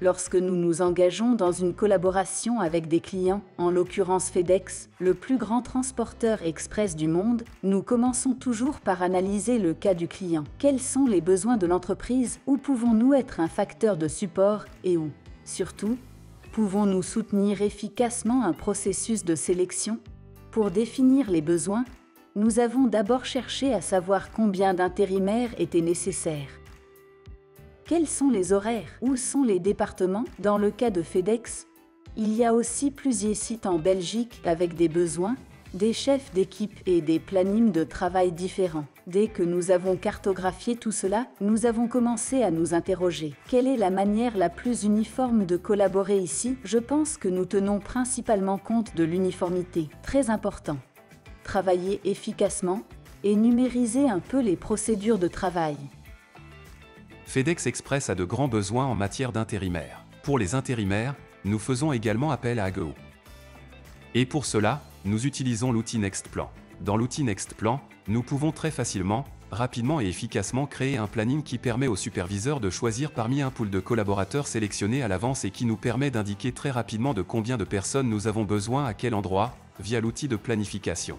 Lorsque nous nous engageons dans une collaboration avec des clients, en l'occurrence FedEx, le plus grand transporteur express du monde, nous commençons toujours par analyser le cas du client. Quels sont les besoins de l'entreprise? Où pouvons-nous être un facteur de support et où, surtout, pouvons-nous soutenir efficacement un processus de sélection? Pour définir les besoins, nous avons d'abord cherché à savoir combien d'intérimaires étaient nécessaires. Quels sont les horaires? Où sont les départements? Dans le cas de FedEx, il y a aussi plusieurs sites en Belgique avec des besoins, des chefs d'équipe et des plannings de travail différents. Dès que nous avons cartographié tout cela, nous avons commencé à nous interroger. Quelle est la manière la plus uniforme de collaborer ici? Je pense que nous tenons principalement compte de l'uniformité. Très important. Travailler efficacement et numériser un peu les procédures de travail. FedEx Express a de grands besoins en matière d'intérimaires. Pour les intérimaires, nous faisons également appel à Go. Et pour cela, nous utilisons l'outil Nextplan. Dans l'outil Nextplan, nous pouvons très facilement, rapidement et efficacement créer un planning qui permet au superviseur de choisir parmi un pool de collaborateurs sélectionnés à l'avance et qui nous permet d'indiquer très rapidement de combien de personnes nous avons besoin à quel endroit, via l'outil de planification.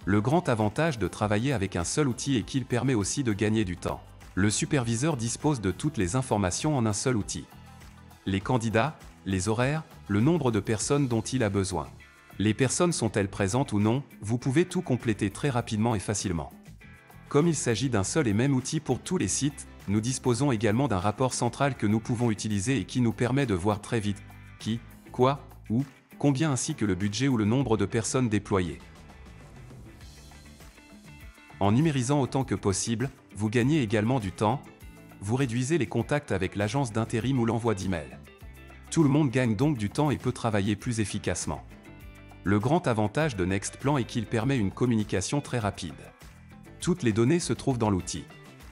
Le grand avantage de travailler avec un seul outil est qu'il permet aussi de gagner du temps. Le superviseur dispose de toutes les informations en un seul outil. Les candidats, les horaires, le nombre de personnes dont il a besoin. Les personnes sont-elles présentes ou non? Vous pouvez tout compléter très rapidement et facilement. Comme il s'agit d'un seul et même outil pour tous les sites, nous disposons également d'un rapport central que nous pouvons utiliser et qui nous permet de voir très vite qui, quoi, où, combien ainsi que le budget ou le nombre de personnes déployées. En numérisant autant que possible, vous gagnez également du temps, vous réduisez les contacts avec l'agence d'intérim ou l'envoi d'email. Tout le monde gagne donc du temps et peut travailler plus efficacement. Le grand avantage de Nextplan est qu'il permet une communication très rapide. Toutes les données se trouvent dans l'outil.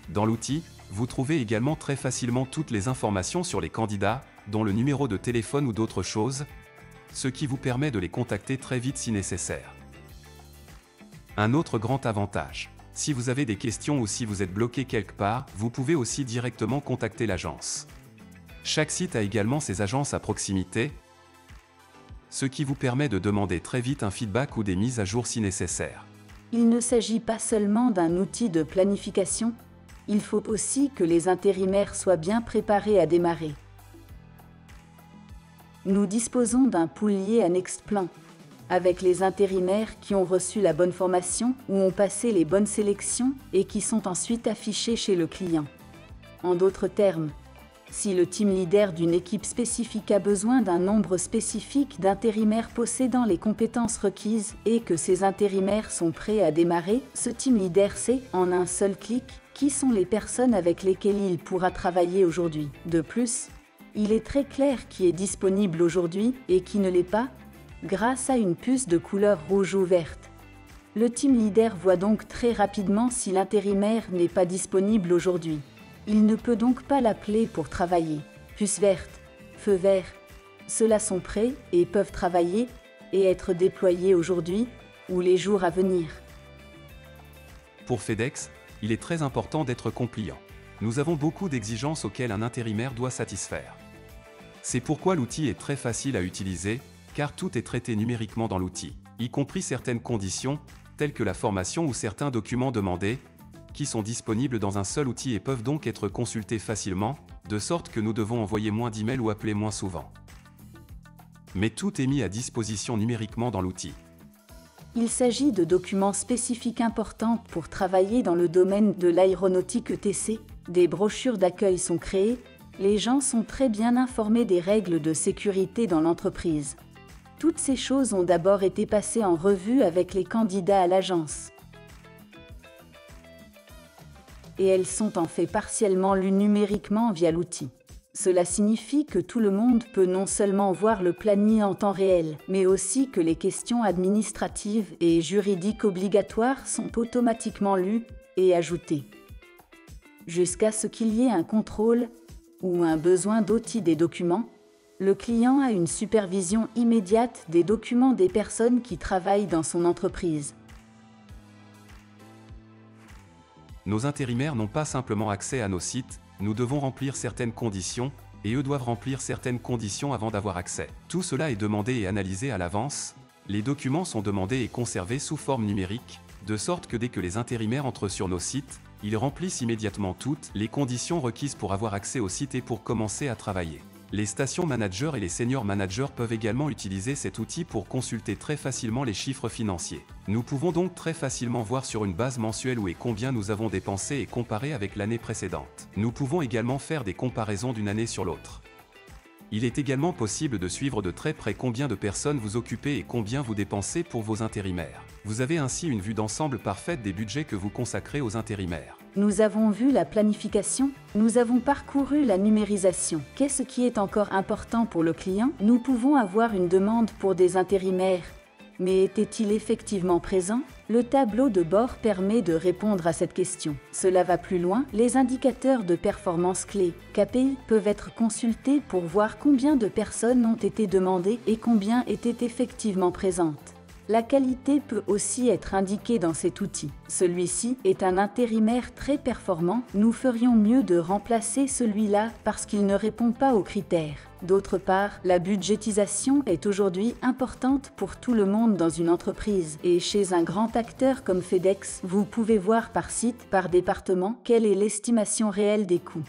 Dans l'outil, vous trouvez également très facilement toutes les informations sur les candidats, dont le numéro de téléphone ou d'autres choses, ce qui vous permet de les contacter très vite si nécessaire. Un autre grand avantage. Si vous avez des questions ou si vous êtes bloqué quelque part, vous pouvez aussi directement contacter l'agence. Chaque site a également ses agences à proximité, ce qui vous permet de demander très vite un feedback ou des mises à jour si nécessaire. Il ne s'agit pas seulement d'un outil de planification, il faut aussi que les intérimaires soient bien préparés à démarrer. Nous disposons d'un pool lié à Nextplan, avec les intérimaires qui ont reçu la bonne formation ou ont passé les bonnes sélections et qui sont ensuite affichés chez le client. En d'autres termes, si le team leader d'une équipe spécifique a besoin d'un nombre spécifique d'intérimaires possédant les compétences requises et que ces intérimaires sont prêts à démarrer, ce team leader sait, en un seul clic, qui sont les personnes avec lesquelles il pourra travailler aujourd'hui. De plus, il est très clair qui est disponible aujourd'hui et qui ne l'est pas, grâce à une puce de couleur rouge ou verte. Le team leader voit donc très rapidement si l'intérimaire n'est pas disponible aujourd'hui. Il ne peut donc pas l'appeler pour travailler. Puce verte, feu vert, ceux-là sont prêts et peuvent travailler et être déployés aujourd'hui ou les jours à venir. Pour FedEx, il est très important d'être compliant. Nous avons beaucoup d'exigences auxquelles un intérimaire doit satisfaire. C'est pourquoi l'outil est très facile à utiliser, car tout est traité numériquement dans l'outil, y compris certaines conditions, telles que la formation ou certains documents demandés, qui sont disponibles dans un seul outil et peuvent donc être consultés facilement, de sorte que nous devons envoyer moins d'emails ou appeler moins souvent. Mais tout est mis à disposition numériquement dans l'outil. Il s'agit de documents spécifiques importants pour travailler dans le domaine de l'aéronautique ETC. Des brochures d'accueil sont créées, les gens sont très bien informés des règles de sécurité dans l'entreprise. Toutes ces choses ont d'abord été passées en revue avec les candidats à l'agence. Et elles sont en fait partiellement lues numériquement via l'outil. Cela signifie que tout le monde peut non seulement voir le planning en temps réel, mais aussi que les questions administratives et juridiques obligatoires sont automatiquement lues et ajoutées. Jusqu'à ce qu'il y ait un contrôle ou un besoin d'audit des documents, le client a une supervision immédiate des documents des personnes qui travaillent dans son entreprise. Nos intérimaires n'ont pas simplement accès à nos sites, nous devons remplir certaines conditions, et eux doivent remplir certaines conditions avant d'avoir accès. Tout cela est demandé et analysé à l'avance. Les documents sont demandés et conservés sous forme numérique, de sorte que dès que les intérimaires entrent sur nos sites, ils remplissent immédiatement toutes les conditions requises pour avoir accès au site et pour commencer à travailler. Les station managers et les senior managers peuvent également utiliser cet outil pour consulter très facilement les chiffres financiers. Nous pouvons donc très facilement voir sur une base mensuelle où et combien nous avons dépensé et comparer avec l'année précédente. Nous pouvons également faire des comparaisons d'une année sur l'autre. Il est également possible de suivre de très près combien de personnes vous occupez et combien vous dépensez pour vos intérimaires. Vous avez ainsi une vue d'ensemble parfaite des budgets que vous consacrez aux intérimaires. Nous avons vu la planification, nous avons parcouru la numérisation. Qu'est-ce qui est encore important pour le client? Nous pouvons avoir une demande pour des intérimaires. Mais était-il effectivement présent? Le tableau de bord permet de répondre à cette question. Cela va plus loin, les indicateurs de performance clés, KPI, peuvent être consultés pour voir combien de personnes ont été demandées et combien étaient effectivement présentes. La qualité peut aussi être indiquée dans cet outil. Celui-ci est un intérimaire très performant, nous ferions mieux de remplacer celui-là parce qu'il ne répond pas aux critères. D'autre part, la budgétisation est aujourd'hui importante pour tout le monde dans une entreprise. Et chez un grand acteur comme FedEx, vous pouvez voir par site, par département, quelle est l'estimation réelle des coûts.